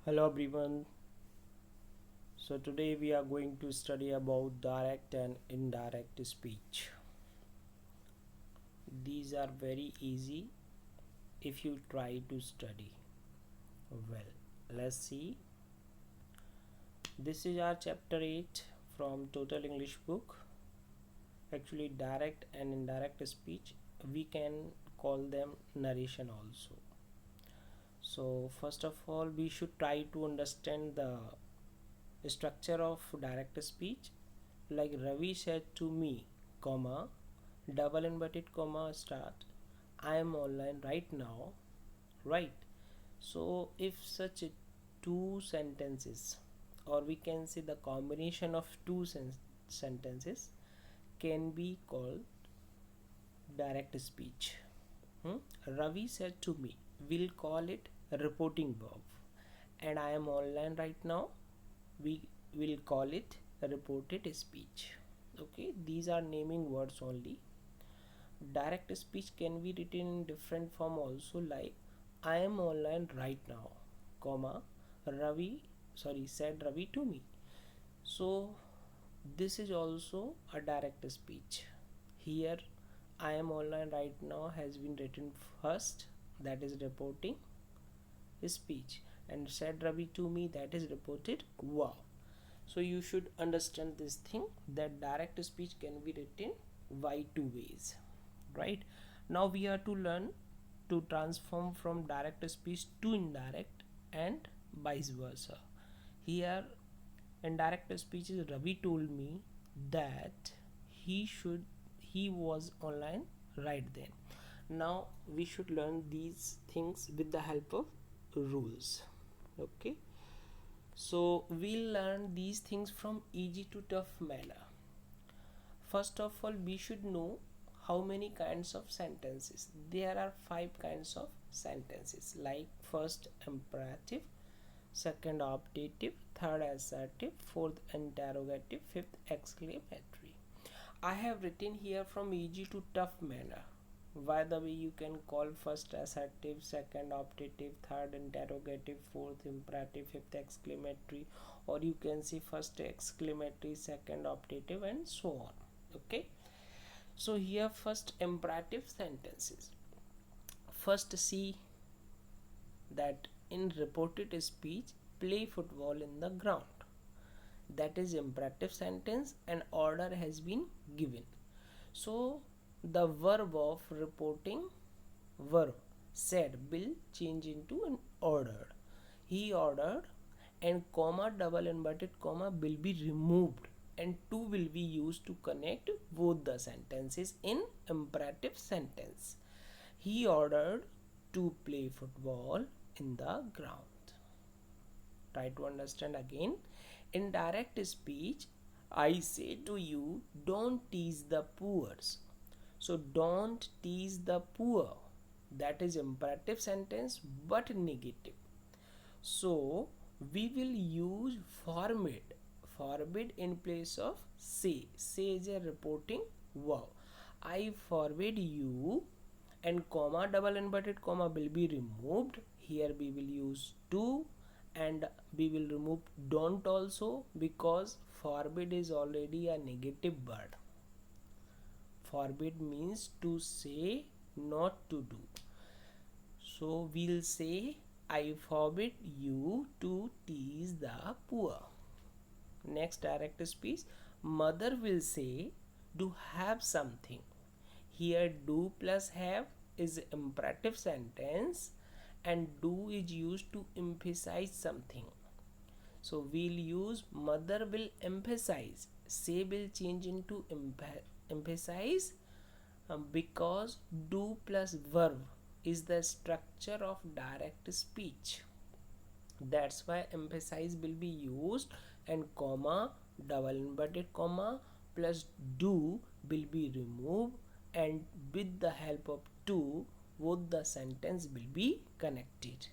Hello everyone. So today we are going to study about direct and indirect speech. These are very easy if you try to study. Well, let's see. This is our chapter 8 from Total English book. Actually direct and indirect speech, we can call them narration also. So first of all, we should try to understand the structure of direct speech. Like Ravi said to me, comma, double inverted comma start, I am online right now, right? So if such two sentences, or we can say the combination of two sentences, can be called direct speech. Ravi said to me, we'll call it reporting verb, and I am online right now, we will call it reported speech. Okay, these are naming words only. Direct speech can be written in different form also, like I am online right now, comma, ravi said Ravi to me. So this is also a direct speech. Here I am online right now has been written first, that is reporting speech, and said Ravi to me, that is reported wow. So you should understand this thing, that direct speech can be written by two ways, right? Now we are to learn to transform from direct speech to indirect and vice versa. Here indirect speech is Ravi told me that he was online right then. Now we should learn these things with the help of rules. Okay, so we'll learn these things from easy to tough manner. First of all, we should know how many kinds of sentences. There are 5 kinds of sentences, like first imperative, second optative, third assertive, fourth interrogative, fifth exclamatory. I have written here from easy to tough manner. By the way, you can call first assertive, second optative, third interrogative, fourth imperative, fifth exclamatory, or you can see first exclamatory, second optative, and so on. Okay, so here first imperative sentences. First, see that in reported speech, play football in the ground. That is imperative sentence, and order has been given. So the verb of reporting, verb said, will change into an ordered. He ordered, and comma, double inverted comma will be removed, and to will be used to connect both the sentences in imperative sentence. He ordered to play football in the ground. Try to understand again. In direct speech, I say to you, don't tease the poor. So don't tease the poor, that is imperative sentence but negative. So we will use forbid in place of say. Say is a reporting verb. I forbid you, and comma, double inverted comma will be removed. Here we will use to, and we will remove don't also, because forbid is already a negative word. Forbid means to say, not to do. So we'll say, I forbid you to tease the poor. Next direct speech, mother will say, do have something. Here do plus have is imperative sentence, and do is used to emphasize something. So we'll use mother will emphasize. Say will change into emphasize, because do plus verb is the structure of direct speech. That's why emphasize will be used, and comma, double inverted comma plus do will be removed, and with the help of to, both the sentence will be connected.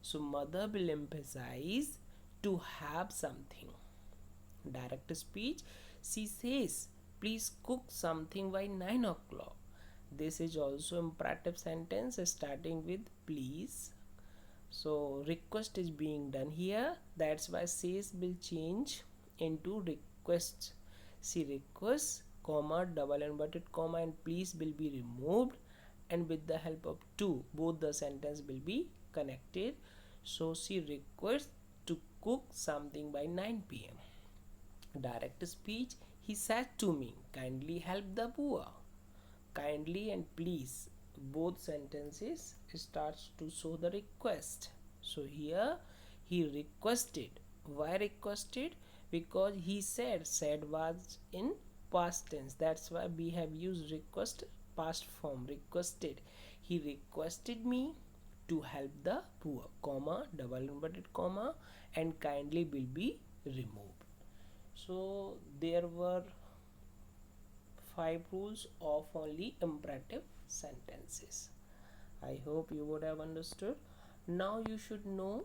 So mother will emphasize to have something. Direct speech, she says, please cook something by 9 o'clock. This is also imperative sentence starting with please. So request is being done here, that's why says will change into requests. See, request comma double inverted comma and please will be removed, and with the help of to both the sentence will be connected. So she requests to cook something by 9 p.m. Direct speech, he said to me, kindly help the poor. Kindly and please, both sentences starts to show the request. So here he requested. Why requested? Because he said was in past tense, that's why we have used request past form, requested. He requested me to help the poor, comma double inverted comma, and kindly will be removed. So there were 5 rules of only imperative sentences. I hope you would have understood. Now you should know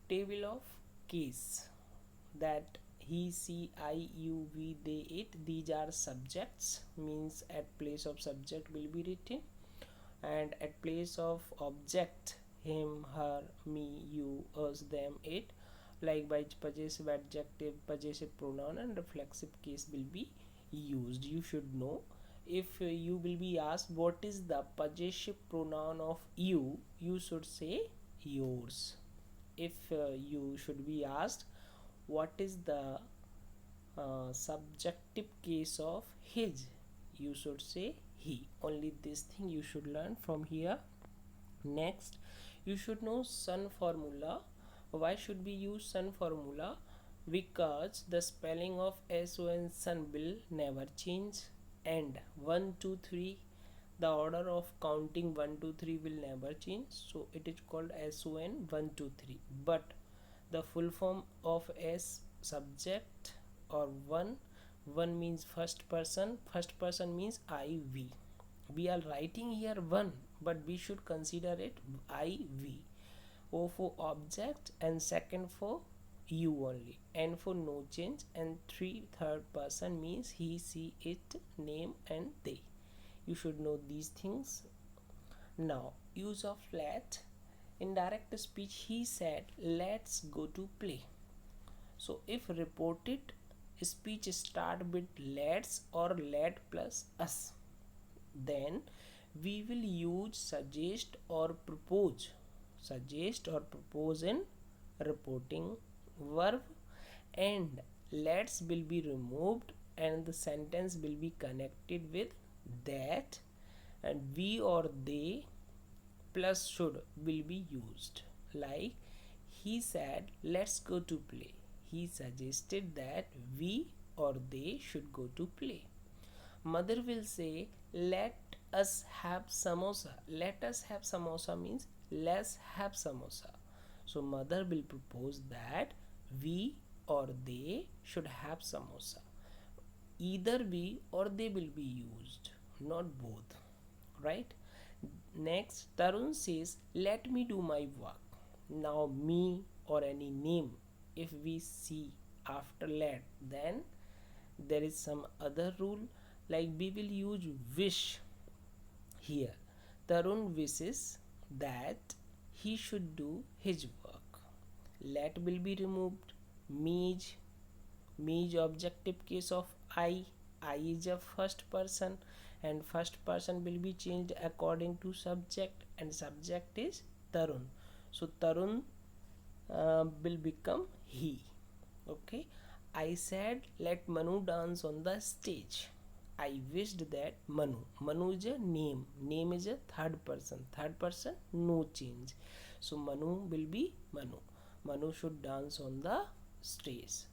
table of case, that he, she, I, you, we, they, it. These are subjects, means at place of subject will be written, and at place of object him, her, me, you, us, them, it. Like by possessive adjective, possessive pronoun, and reflexive case will be used. You should know. If you will be asked what is the possessive pronoun of you, you should say yours. If you should be asked what is the subjective case of his, you should say he. Only this thing you should learn from here. Next, you should know son formula. Why should we use son formula? Because the spelling of son, son will never change, and 1 2 3, the order of counting 1 2 3 will never change, so it is called son 1 2 3. But the full form of s subject or one means first person means I, we are writing here one, but we should consider it I, v. O for object, and second for you only, N for no change, and third person means he, she, it, name, and they. You should know these things. Now, use of let. In direct speech, he said, let's go to play. So, if reported speech start with let's or let plus us, then we will use suggest or propose. Suggest or propose in reporting verb, and let's will be removed and the sentence will be connected with that, and we or they plus should will be used. Like he said let's go to play, he suggested that we or they should go to play. Mother will say let us have samosa. Let us have samosa means let's have samosa. So mother will propose that we or they should have samosa. Either we or they will be used, not both, right? Next, Tarun says let me do my work. Now me or any name, if we see after let, then there is some other rule, like we will use wish here. Tarun wishes that he should do his work. Let will be removed. Me is objective case of I. I is a first person, and first person will be changed according to subject, and subject is Tarun. So Tarun will become he. Okay. I said let Manu dance on the stage. I wished that Manu is a name is a third person, no change. So Manu will be Manu should dance on the stage.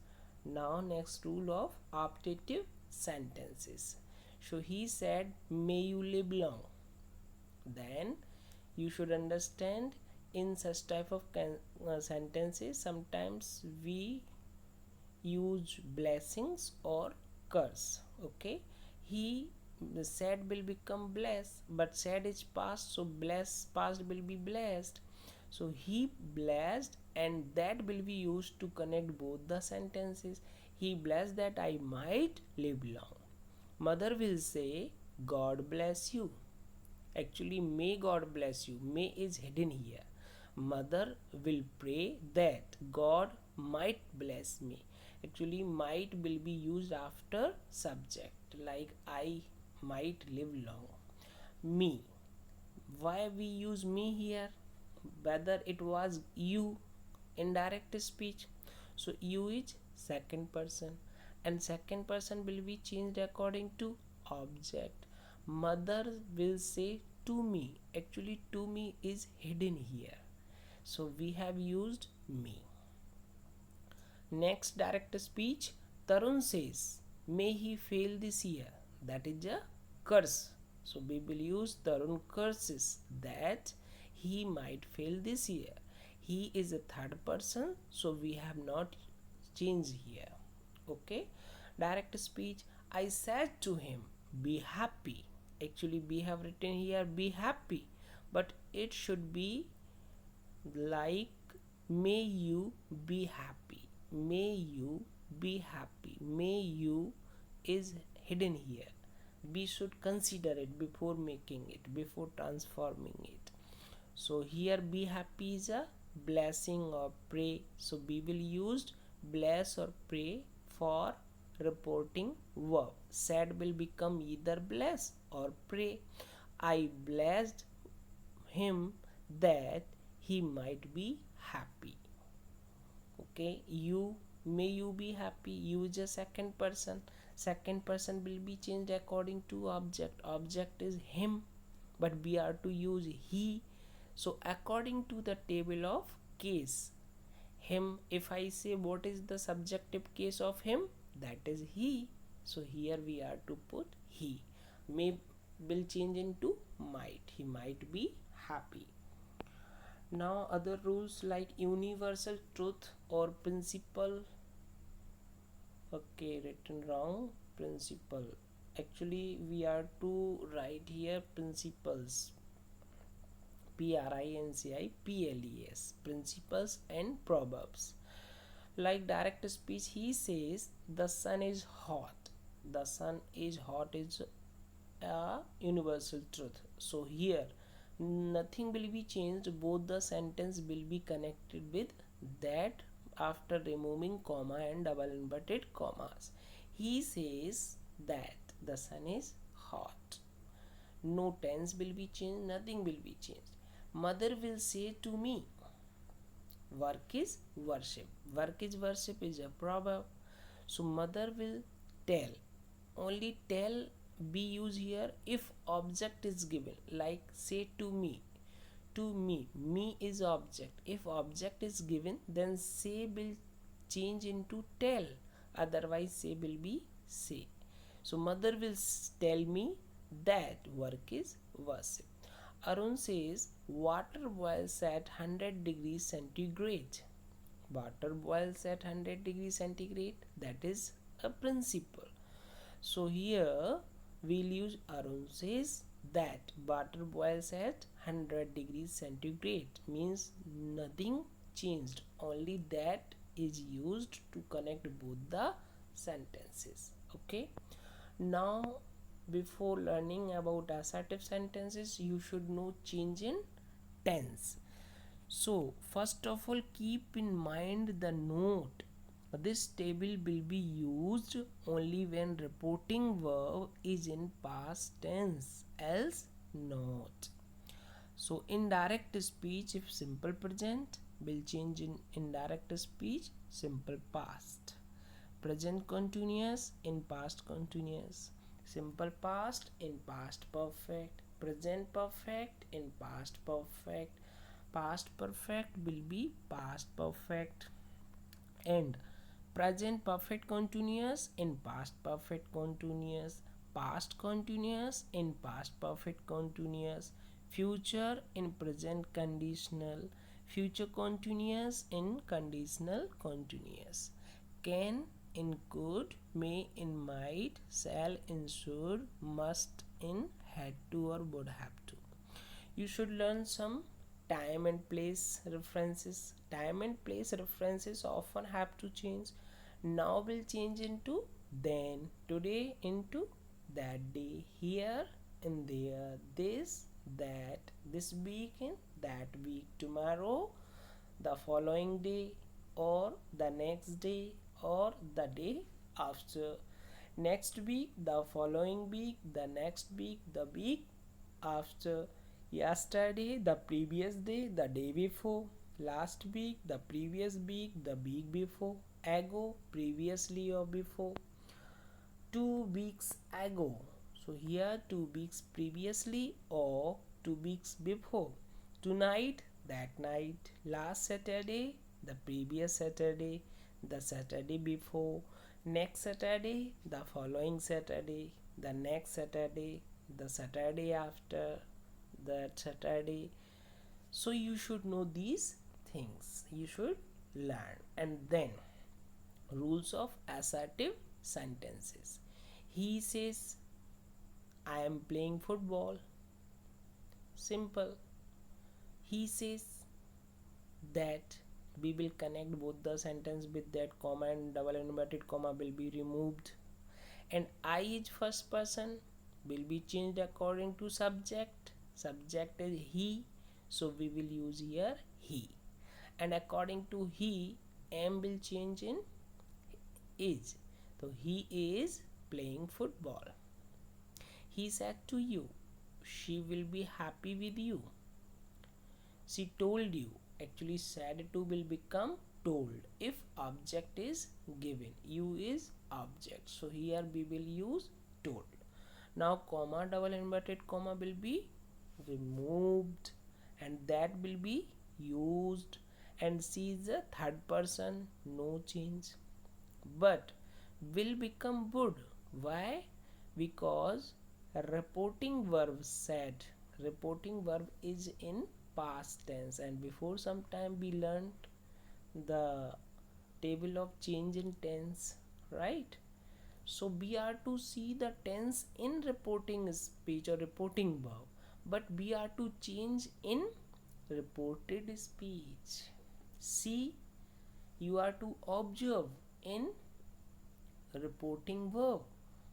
Now next rule of optative sentences. So he said may you live long. Then you should understand in such type of sentences sometimes we use blessings or curse. Okay, he said will become blessed, but said is past, so bless past will be blessed. So he blessed, and that will be used to connect both the sentences. He blessed that I might live long. Mother will say God bless you. Actually may God bless you, may is hidden here. Mother will pray that God might bless me. Actually, might will be used after subject, like I might live long. Me. Why we use me here? Whether it was you, indirect speech. So you is second person, and second person will be changed according to object. Mother will say to me. Actually, to me is hidden here. So we have used me. Next direct speech, Tarun says, may he fail this year. That is a curse. So we will use Tarun curses that he might fail this year. He is a third person, so we have not changed here. Okay. Direct speech, I said to him, be happy. Actually, we have written here, be happy, but it should be like, may you be happy. May you be happy. May you is hidden here. We should consider it before making it, before transforming it. So here be happy is a blessing or pray. So we will use bless or pray for reporting verb. Said will become either bless or pray. I blessed him that he might be happy. Okay, you, may you be happy. You is a second person. Second person will be changed according to object. Object is him, but we are to use he. So according to the table of case, him, if I say what is the subjective case of him, that is he. So here we are to put he. May will change into might. He might be happy. Now other rules like universal truth or principle. Okay, written wrong. Principle. Actually we are to write here principles. Principles. Principles and proverbs. Like direct speech, he says the sun is hot. The sun is hot is a universal truth. So here nothing will be changed. Both the sentence will be connected with that after removing comma and double inverted commas. He says that the sun is hot. No tense will be changed. Nothing will be changed. Mother will say to me, work is worship. Work is worship is a proverb. So mother will tell. Only tell be used here if object is given, like say to me. To me, me is object. If object is given, then say will change into tell. Otherwise say will be say. So mother will tell me that work is worship. Arun says water boils at 100 degrees centigrade. Water boils at 100 degrees centigrade. That is a principle. So here we'll use Arun says that water boils at 100 degrees centigrade, means nothing changed, only that is used to connect both the sentences. Okay, now before learning about assertive sentences, you should know change in tense. So first of all, keep in mind the note. This table will be used only when reporting verb is in past tense, else not. So indirect speech, if simple present, will change in indirect speech simple past. Present continuous in past continuous. Simple past in past perfect. Present perfect in past perfect. Past perfect will be past perfect. And present perfect continuous in past perfect continuous. Past continuous in past perfect continuous. Future in present conditional. Future continuous in conditional continuous. Can in could, may in might, shall in should, must in had to or would have to. You should learn some time and place references. Time and place references often have to change. Now will change into then, today into that day, here and there, this, that, this week in that week, tomorrow, the following day, or the next day, or the day after. Next week, the following week, the next week, the week after. Yesterday, the previous day, the day before. Last week, the previous week, the week before. Ago, previously or before. 2 weeks ago. So here 2 weeks previously or 2 weeks before. Tonight, that night. Last Saturday, the previous Saturday, the Saturday before. Next Saturday, the following Saturday, the next Saturday, the Saturday after, that Saturday. So you should know these things. You should learn. And then rules of assertive sentences. He says, I am playing football. Simple. He says that. We will connect both the sentence with that comma, and double inverted comma will be removed. And I is first person will be changed according to subject. Subject is he, so we will use here he. And according to he, am will change in is. So he is playing football. He said to you, she will be happy with you. She told you. Actually, said to will become told if object is given. You is object. So here we will use told. Now comma, double inverted comma will be removed, and that will be used. And she is a third person, no change. But will become would. Why? Because reporting verb said. Reporting verb is in past tense, and before some time we learned the table of change in tense, right? So we are to see the tense in reporting speech or reporting verb, but we are to change in reported speech. See, you are to observe in reporting verb,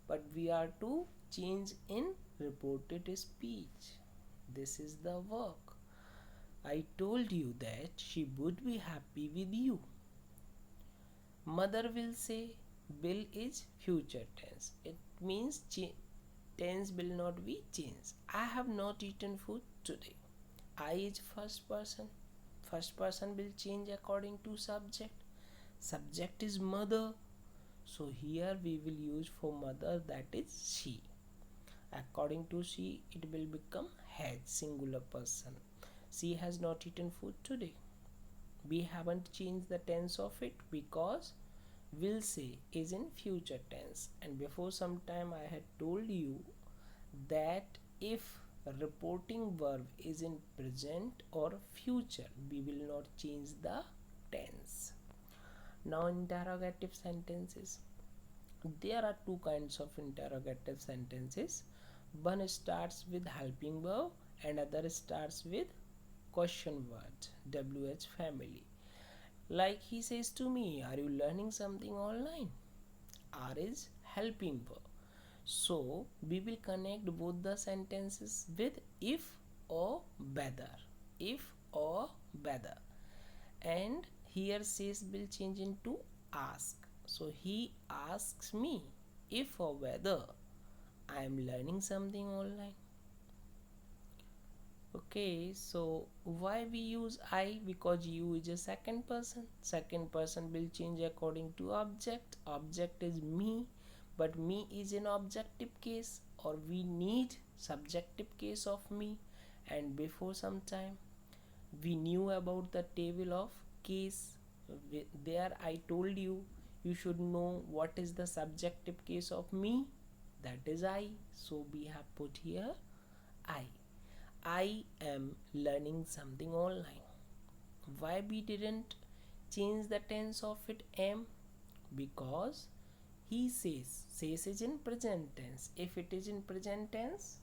but we are to change in reported speech. This is the work. I told you that she would be happy with you. Mother will say will is future tense. It means tense will not be changed. I have not eaten food today. I is first person. First person will change according to subject. Subject is mother. So here we will use for mother, that is she. According to she, it will become has, singular person. She has not eaten food today. We haven't changed the tense of it because will say is in future tense, and before some time I had told you that if reporting verb is in present or future, we will not change the tense. Now interrogative sentences. There are two kinds of interrogative sentences. One starts with helping verb and other starts with question word, WH family. Like he says to me, are you learning something online? R is helping verb. So we will connect both the sentences with if or whether. If or whether. And here says will change into ask. So he asks me if or whether I am learning something online. Okay, so why we use I? Because you is a second person. Second person will change according to object. Object is me, but me is an objective case, or we need subjective case of me. And before some time we knew about the table of case. There I told you should know what is the subjective case of me, that is I. So we have put here I am learning something online. Why we didn't change the tense of it am? Because he says is in present tense. If it is in present tense,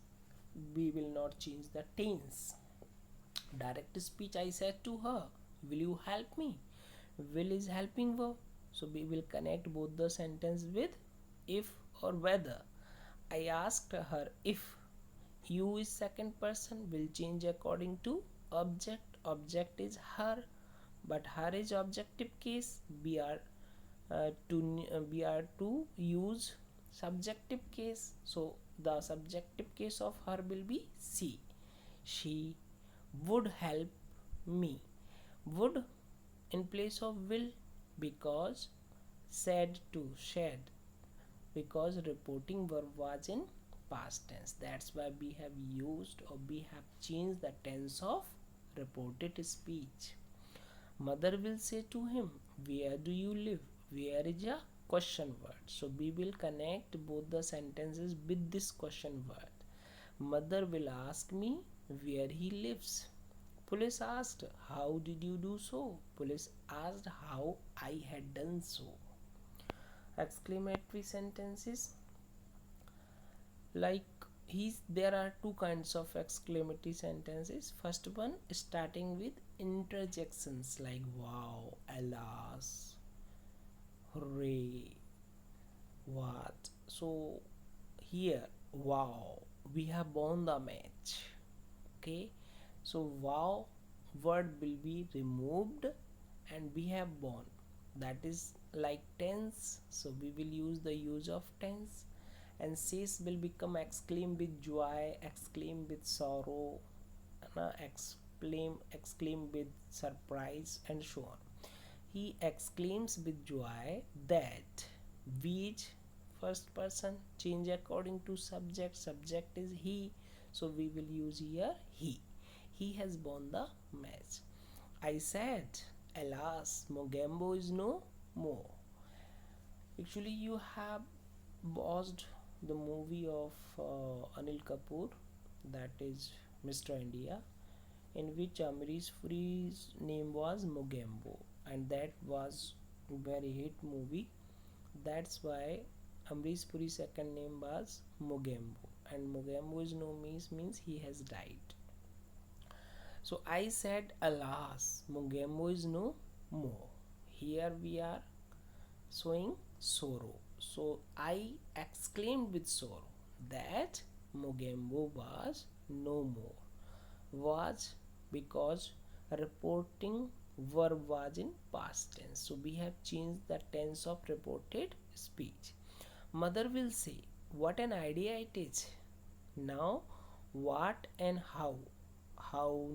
we will not change the tense. Direct speech, I said to her, will you help me? Will is helping verb, so we will connect both the sentence with if or whether. I asked her if. You is second person will change according to object is her, but her is objective case. We are to use subjective case, so the subjective case of her will be she would help me. Would in place of will, because said to shed, because reporting verb was in past tense. That's why we have used, or we have changed the tense of reported speech. Mother will say to him, where do you live? Where is a question word. So we will connect both the sentences with this question word. Mother will ask me where he lives. Police asked, how did you do so? Police asked how I had done so. Exclamatory sentences, like there are two kinds of exclamatory sentences. First one starting with interjections like wow, alas, hooray, what. So here, wow, we have won the match. Okay, so wow word will be removed and we have won. That is like tense, so we will use the use of tense. And says will become exclaim with joy, exclaim with sorrow, exclaim with surprise, and so on. He exclaims with joy that, which first person change according to subject. Subject is he, so we will use here he has won the match. I said, alas, Mogambo is no more. Actually, you have watched the movie of Anil Kapoor, that is Mr. India, in which Amrish Puri's name was Mogambo, and that was very hit movie. That's why Amrish Puri's second name was Mogambo, and Mogambo is no means he has died. So I said, alas, Mogambo is no more. Here we are showing sorrow. So I exclaimed with sorrow that Mogambo was no more. Was because reporting verb was in past tense. So we have changed the tense of reported speech. Mother will say, what an idea it is. Now, what and how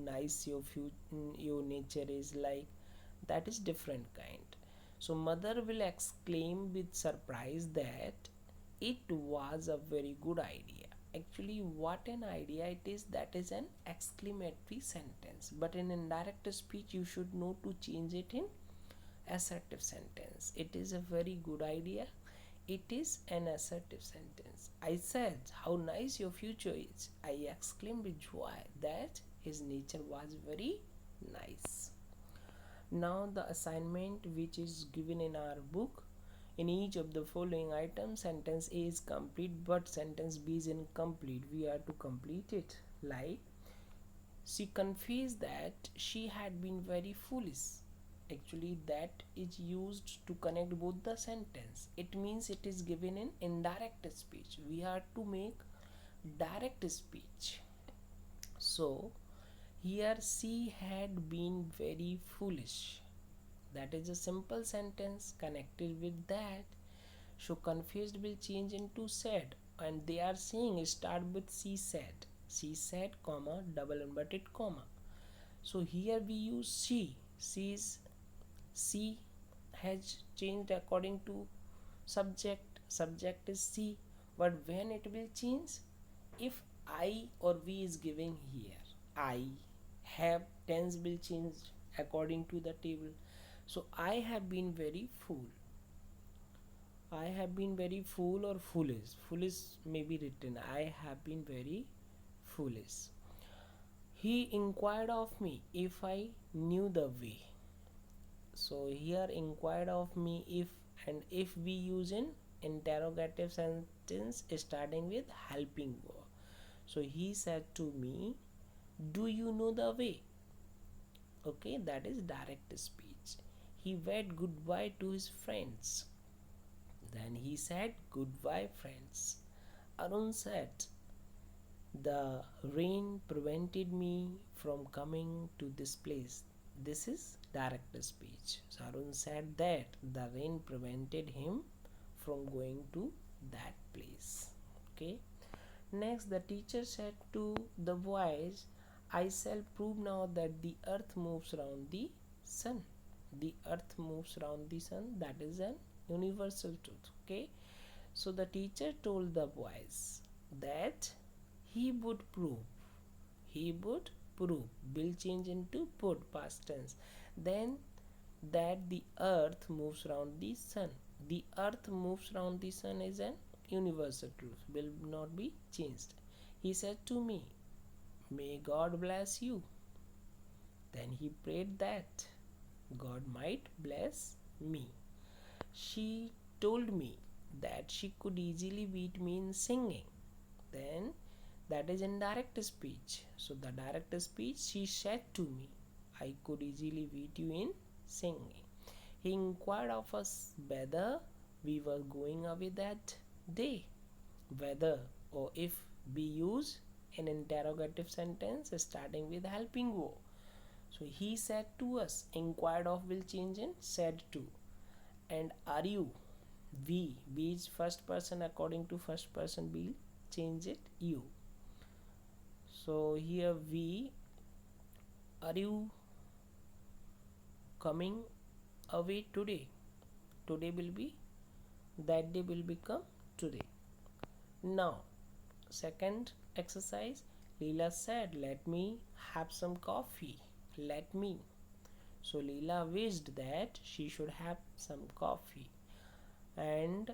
nice your nature is, like that is different kind. So mother will exclaim with surprise that it was a very good idea. Actually, what an idea it is, that is an exclamatory sentence, but in indirect speech you should know to change it in assertive sentence. It is a very good idea, it is an assertive sentence. I said, how nice your future is. I exclaimed with joy that his nature was very nice. Now the assignment which is given in our book: in each of the following items, sentence A is complete but sentence B is incomplete. We are to complete it. Like, she confessed that she had been very foolish. Actually, that is used to connect both the sentence. It means it is given in indirect speech. We are to make direct speech. So here, she had been very foolish. That is a simple sentence connected with that. So confused will change into said, and they are saying start with she said. She said, comma, double inverted comma. So here we use she. She has changed according to subject. Subject is she. But when it will change? If I or we is giving here, I have, tense will change according to the table. So I have been very fool. I have been very fool or foolish. Foolish may be written. I have been very foolish. He inquired of me if I knew the way. So here inquired of me if, and if we use in interrogative sentence starting with helping verb. So he said to me, do you know the way? Okay, that is direct speech. He waved goodbye to his friends. Then he said, goodbye, friends. Arun said, The rain prevented me from coming to this place. This is direct speech. So Arun said that the rain prevented him from going to that place. Okay. Next, the teacher said to the boys, I shall prove now that the earth moves around the sun. The earth moves around the sun. That is an universal truth. Okay. So the teacher told the boys that he would prove. He would prove. Will change into put past tense. Then that the earth moves around the sun. The earth moves around the sun is an universal truth, will not be changed. He said to me, may God bless you. Then he prayed that God might bless me. She told me that she could easily beat me in singing. Then that is indirect speech. So the direct speech, she said to me, I could easily beat you in singing. He inquired of us whether we were going away that day. Whether or if we use an interrogative sentence starting with helping verb. So he said to us, inquired of will change in said to. And are you? We is first person, according to first person will change it you. So here we, are you coming away today? Today will be, that day will become today. Now second exercise, Leela said, let me have some coffee. Let me. So Leela wished that she should have some coffee. And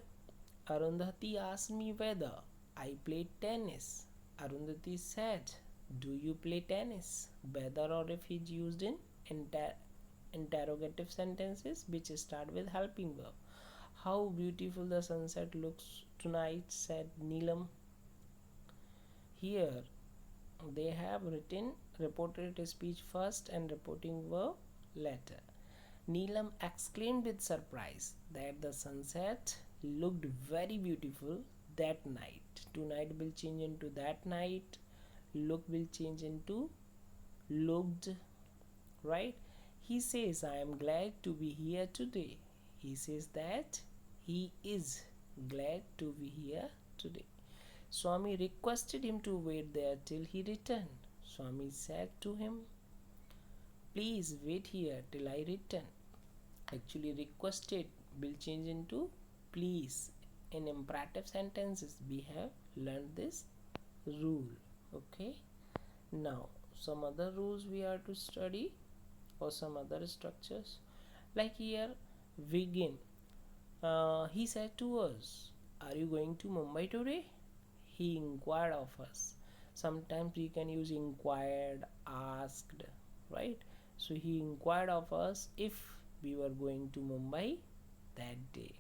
Arundhati asked me whether I played tennis. Arundhati said, do you play tennis? Whether or if is used in interrogative sentences which start with helping verb. How beautiful the sunset looks tonight, said Neelam. Here they have written reported speech first and reporting verb later. Neelam exclaimed with surprise that the sunset looked very beautiful that night. Tonight will change into that night. Look will change into looked. Right? He says, I am glad to be here today. He says that he is glad to be here today. Swami requested him to wait there till he returned. Swami said to him, please wait here till I return. Actually, requested will change into please. In imperative sentences, we have learned this rule. Okay. Now, some other rules we are to study, or some other structures. Like here, begin. He said to us, are you going to Mumbai today? He inquired of us. Sometimes we can use inquired, asked, right? So he inquired of us if we were going to Mumbai that day.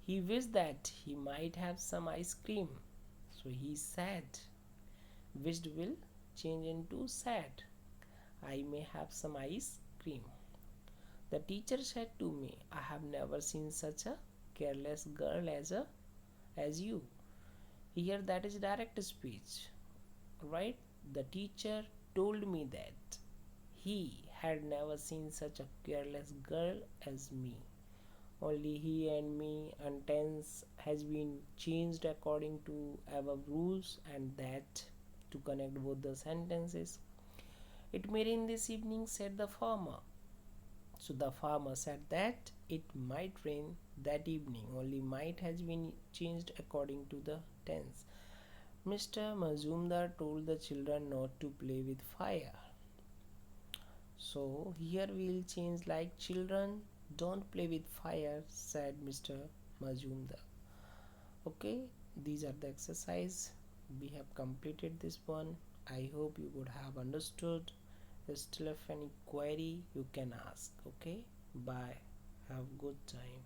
He wished that he might have some ice cream. So he said, wished will change into said, I may have some ice cream. The teacher said to me, I have never seen such a careless girl as you. Here that is direct speech, right? The teacher told me that he had never seen such a careless girl as me. Only he and me and tense has been changed according to our rules, and that to connect both the sentences. It may rain this evening, said the farmer. So the farmer said that it might rain that evening. Only might has been changed according to the tense. Mr. Mazumdar told the children not to play with fire. So here we'll change like children don't play with fire, said Mr. Mazumdar. Okay, these are the exercise. We have completed this one. I hope you would have understood. Still if any query you can ask. Okay, bye, have good time.